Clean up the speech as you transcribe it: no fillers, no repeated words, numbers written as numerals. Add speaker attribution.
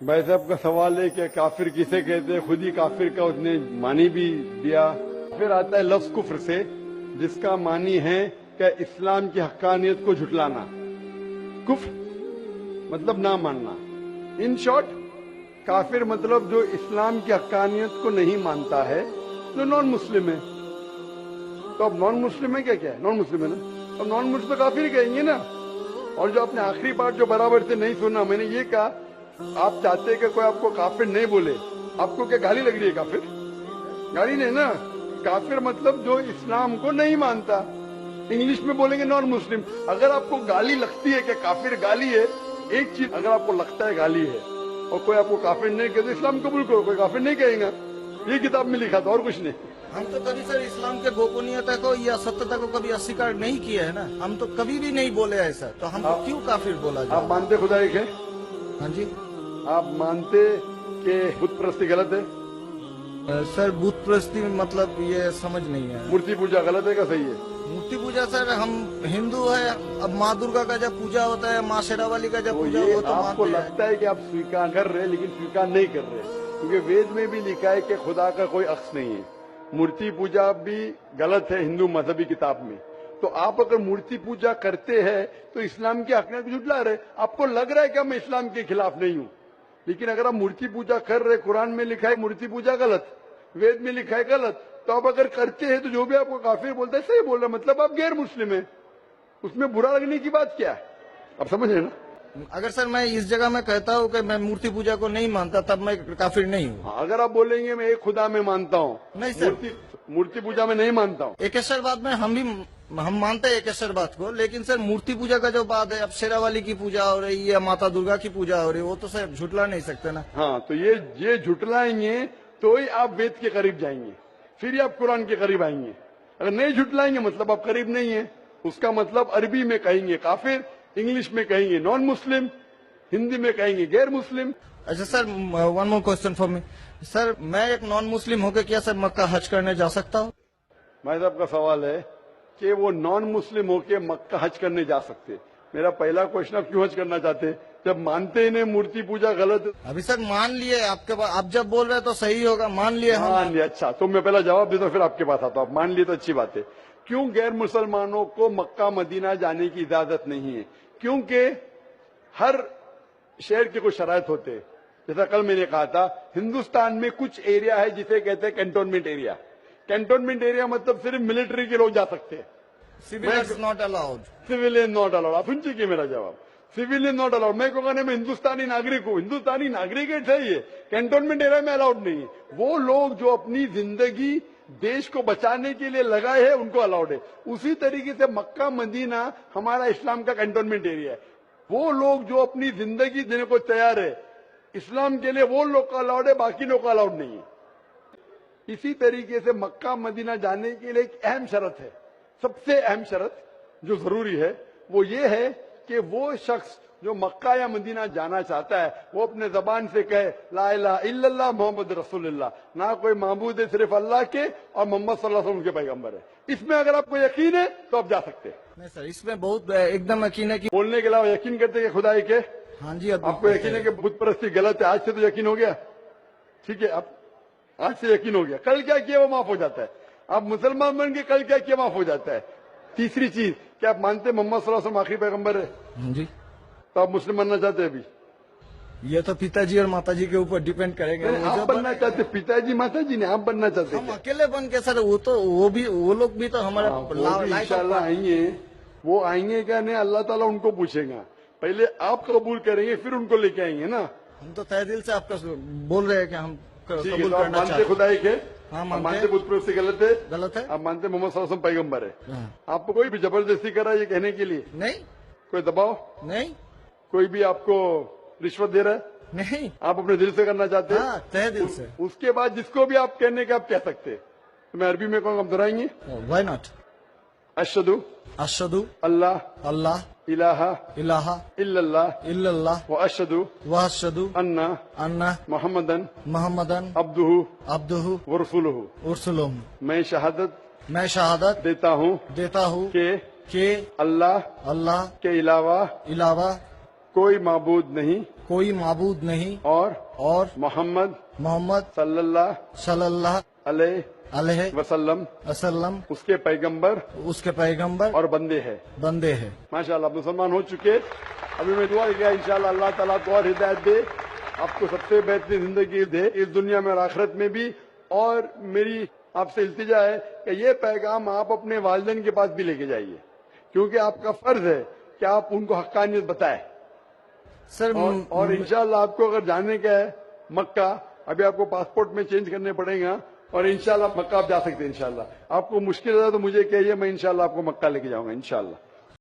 Speaker 1: भाई साहब का सवाल है कि काफिर किसे कहते हैं, खुद ही काफिर का उसने मानी भी दिया। फिर आता है लफ्ज कुफ्र से, जिसका मानी है कि इस्लाम की हक्कानियत को झुटलाना। कुफ्र मतलब ना मानना। इन शॉर्ट, काफिर मतलब जो इस्लाम की हक्कानियत को नहीं मानता है, जो नॉन मुस्लिम है। तो अब नॉन मुस्लिम है क्या है? नॉन मुस्लिम है ना, अब नॉन मुस्लिम तो काफिर ही कहेंगे ना। और जो आपने आखिरी बात जो बराबर से नहीं सुना, मैंने ये कहा, आप चाहते हैं कि कोई आपको काफिर नहीं बोले, आपको क्या गाली लग रही है? काफिर गाली नहीं ना। काफिर मतलब जो इस्लाम को नहीं मानता। इंग्लिश में बोलेंगे नॉन मुस्लिम। अगर आपको गाली लगती है कि काफिर गाली है, एक चीज अगर आपको लगता है गाली है और कोई आपको काफिर नहीं कहते, इस्लाम कबूल करो, कोई काफिर नहीं कहेगा। ये किताब में लिखा था और कुछ नहीं।
Speaker 2: हम तो कभी सर इस्लाम के गोपनीयता को या सत्यता को कभी अस्वीकार नहीं किया है ना। हम तो कभी भी नहीं बोले ऐसा, तो हमको क्यों काफिर बोला जाए?
Speaker 1: आप मानते खुदा एक है?
Speaker 2: हाँ जी।
Speaker 1: आप मानते कि बुत परस्ती गलत है?
Speaker 2: सर बुत परस्ती मतलब ये समझ नहीं है।
Speaker 1: मूर्ति पूजा गलत है क्या सही है?
Speaker 2: मूर्ति पूजा सर, हम हिंदू है, अब माँ दुर्गा का जब पूजा होता है, माँ शेरावाली का जब
Speaker 1: तो
Speaker 2: पूजा
Speaker 1: ये
Speaker 2: हो तो
Speaker 1: आपको
Speaker 2: मानते हैं।
Speaker 1: लगता है कि आप स्वीकार कर रहे हैं, लेकिन स्वीकार नहीं कर रहे, क्योंकि वेद में भी लिखा है कि खुदा का कोई अक्स नहीं है। मूर्ति पूजा भी गलत है हिंदू मजहबी किताब में। तो आप अगर मूर्ति पूजा करते हैं तो इस्लाम की हकीकत को झुठला रहे। आपको लग रहा है कि मैं इस्लाम के खिलाफ नहीं हूं, लेकिन अगर आप मूर्ति पूजा कर रहे, कुरान में लिखा है मूर्ति पूजा गलत, वेद में लिखा है गलत, तो आप अगर करते हैं तो जो भी आपको काफिर बोलता है सही बोल रहा है, मतलब आप गैर मुस्लिम है। उसमें बुरा लगने की बात क्या है? आप समझ रहे ना?
Speaker 2: अगर सर मैं इस जगह में कहता हूँ कि मैं मूर्ति पूजा को नहीं मानता, तब मैं काफिर नहीं हूँ।
Speaker 1: हाँ, अगर आप बोलेंगे मैं एक खुदा में मानता हूँ,
Speaker 2: नहीं सर।
Speaker 1: मूर्ति पूजा में नहीं मानता हूँ।
Speaker 2: एकेश्वरवाद में हम मानते हैं एकेश्वरवाद को, लेकिन सर मूर्ति पूजा का जो बात है, अब शेरावाली की पूजा हो रही है, माता दुर्गा की पूजा हो रही है, वो तो सर झुटला नहीं सकते ना।
Speaker 1: हाँ, तो ये झुटलाएंगे तो ही आप वेद के करीब जाएंगे, फिर ही आप कुरान के करीब आएंगे। अगर नहीं झुटलाएंगे मतलब आप करीब नहीं है। उसका मतलब अरबी में कहेंगे काफिर, इंग्लिश में कहेंगे नॉन मुस्लिम, हिंदी में कहेंगे गैर मुस्लिम।
Speaker 2: अच्छा sir, one more question for me sir, मैं एक नॉन मुस्लिम होकर क्या सर मक्का हज करने जा सकता हूँ?
Speaker 1: भाई साहब का सवाल है कि वो नॉन मुस्लिम होके मक्का हज करने जा सकते। मेरा पहला क्वेश्चन, आप क्यों हज करना चाहते? जब मानते ही नहीं मूर्ति पूजा गलत है।
Speaker 2: अभी सर मान लिए आपके पास, आप जब बोल रहे हैं तो सही होगा, मान लिए हम।
Speaker 1: मान लिया, अच्छा, तो मैं पहला जवाब देता हूं, फिर आपके पास आता हूं। आप मान लिए तो अच्छी बात है। क्यों गैर मुसलमानों को मक्का मदीना जाने की इजाजत नहीं है? क्योंकि हर शहर के कुछ शराइत होते हैं। जैसा कल मैंने कहा था, हिंदुस्तान में कुछ एरिया है जिसे कहते हैं कैंटोनमेंट एरिया। कैंटोनमेंट एरिया मतलब सिर्फ मिलिट्री के लोग जा सकते हैं,
Speaker 2: civilians not allowed.
Speaker 1: Civilian not allowed. आप सुन चुके मेरा जवाब, सिविलियन नॉट अलाउड। मैं कहूंगा नहीं, मैं हिंदुस्तानी नागरिक हूं, हिंदुस्तानी नागरिक है सही है, कैंटोनमेंट एरिया में अलाउड नहीं है। वो लोग जो अपनी जिंदगी देश को बचाने के लिए लगाए हैं, उनको अलाउड है। उसी तरीके से मक्का मदीना हमारा इस्लाम का कैंटोनमेंट एरिया है। वो लोग जो अपनी जिंदगी देने को तैयार है इस्लाम के लिए, वो लोग का अलाउड है, बाकी लोग का अलाउड नहीं है। इसी तरीके से मक्का मदीना जाने के लिए एक अहम शर्त है, सबसे अहम शर्त जो जरूरी है वो ये है कि वो शख्स जो मक्का या मदीना जाना चाहता है वो अपने जबान से कहे ला इलाहा इल्लल्लाह मोहम्मद रसूलुल्लाह, ना कोई माबूद है सिर्फ अल्लाह के, और मोहम्मद सल्लल्लाहु अलैहि वसल्लम के पैगंबर है। इसमें अगर आपको यकीन है तो आप जा सकते हैं।
Speaker 2: नहीं सर, इसमें बहुत एकदम यकीन है कि
Speaker 1: बोलने के अलावा यकीन करते हैं कि खुदा एक है।
Speaker 2: हाँ जी,
Speaker 1: आपको यकीन है कि बुत परस्ती गलत है, आज से तो यकीन हो गया, ठीक है? आप आज से यकीन हो गया, कल क्या किया वो माफ हो जाता है। आप मुसलमान बन के कल क्या किया माफ हो जाता है। तीसरी चीज, क्या आप मानते मोहम्मद सल्लल्लाहु अलैहि वसल्लम आखिरी पैगंबर है?
Speaker 2: हाँ जी।
Speaker 1: तो आप मुस्लिम बनना चाहते हैं? अभी
Speaker 2: ये तो पिताजी और माताजी के ऊपर डिपेंड करेंगे।
Speaker 1: नहीं, आप बनना चाहते, पिताजी माताजी ने, आप बनना चाहते
Speaker 2: हम
Speaker 1: हैं?
Speaker 2: अकेले बन के सर, वो लोग भी तो हमारे लाइफ
Speaker 1: इंशाल्लाह आएंगे। वो आएंगे क्या नहीं, अल्लाह ताला उनको पूछेगा। पहले आप कबूल करेंगे फिर उनको लेके आएंगे ना।
Speaker 2: हम तो तहे दिल से आपका बोल रहे हैं कि हम
Speaker 1: ठीक है,
Speaker 2: कबूल
Speaker 1: तो आप
Speaker 2: करना
Speaker 1: मानते
Speaker 2: चाहते हैं।
Speaker 1: खुदा एक है?
Speaker 2: हाँ,
Speaker 1: आप
Speaker 2: मानते
Speaker 1: मानते
Speaker 2: हैं।
Speaker 1: बुत परस्ती गलत है?
Speaker 2: गलत है।
Speaker 1: आप मानते मोहम्मद सल्लल्लाहु अलैहि वसल्लम पैगंबर है?
Speaker 2: हाँ।
Speaker 1: आपको कोई भी जबरदस्ती करा ये कहने के लिए?
Speaker 2: नहीं
Speaker 1: कोई दबाव?
Speaker 2: नहीं
Speaker 1: कोई भी आपको रिश्वत दे रहा है?
Speaker 2: नहीं।
Speaker 1: आप अपने दिल से करना चाहते हैं?
Speaker 2: हाँ, तहे दिल से।
Speaker 1: उसके बाद जिसको भी आप कहने के आप कह सकते हैं। तो मैं अरबी में कहूँगा, आप दोहराएंगे?
Speaker 2: Why not?
Speaker 1: अशहदु
Speaker 2: अशहदु
Speaker 1: अल्लाह
Speaker 2: अल्लाह
Speaker 1: इलाहा
Speaker 2: इलाहा
Speaker 1: इल्लल्लाह
Speaker 2: इल्लल्लाह
Speaker 1: व अशहदु
Speaker 2: व अशहदु
Speaker 1: अन्ना
Speaker 2: अन्ना
Speaker 1: मोहम्मदन
Speaker 2: मोहम्मदन
Speaker 1: अब्दुहु
Speaker 2: अब्दुहु
Speaker 1: व रसूलुहु।
Speaker 2: उर्सुलुहु।
Speaker 1: मैं शहादत
Speaker 2: मैं शहादत
Speaker 1: देता हूँ
Speaker 2: देता हूँ
Speaker 1: कि
Speaker 2: कि
Speaker 1: अल्लाह
Speaker 2: अल्लाह
Speaker 1: के अलावा
Speaker 2: इलावा
Speaker 1: कोई माबूद नहीं
Speaker 2: کوئی معبود نہیں
Speaker 1: اور محمد
Speaker 2: محمد
Speaker 1: صلی اللہ
Speaker 2: صلی اللہ
Speaker 1: علیہ
Speaker 2: علیہ
Speaker 1: وسلم
Speaker 2: وسلم
Speaker 1: اس کے پیغمبر
Speaker 2: اس کے پیغمبر
Speaker 1: اور بندے ہیں.
Speaker 2: بندے ہیں.
Speaker 1: ماشاءاللہ آپ مسلمان ہو چکے. ابھی میں دعا کیا انشاءاللہ اللہ تعالیٰ کو اور ہدایت دے, آپ کو سب سے بہترین زندگی دے اس دنیا میں اور آخرت میں بھی. اور میری آپ سے التجا ہے کہ یہ پیغام آپ اپنے والدین کے پاس بھی لے کے جائیے, کیونکہ آپ کا فرض ہے کہ آپ ان کو حقانیت بتائیں.
Speaker 2: سر
Speaker 1: اور انشاءاللہ آپ کو اگر جانے کا ہے مکہ, ابھی آپ کو پاسپورٹ میں چینج کرنے پڑے گا, اور انشاءاللہ مکہ آپ جا سکتے ہیں. انشاءاللہ آپ کو مشکل ہے تو مجھے کہیے, میں انشاءاللہ آپ کو مکہ لے کے جاؤں گا انشاءاللہ.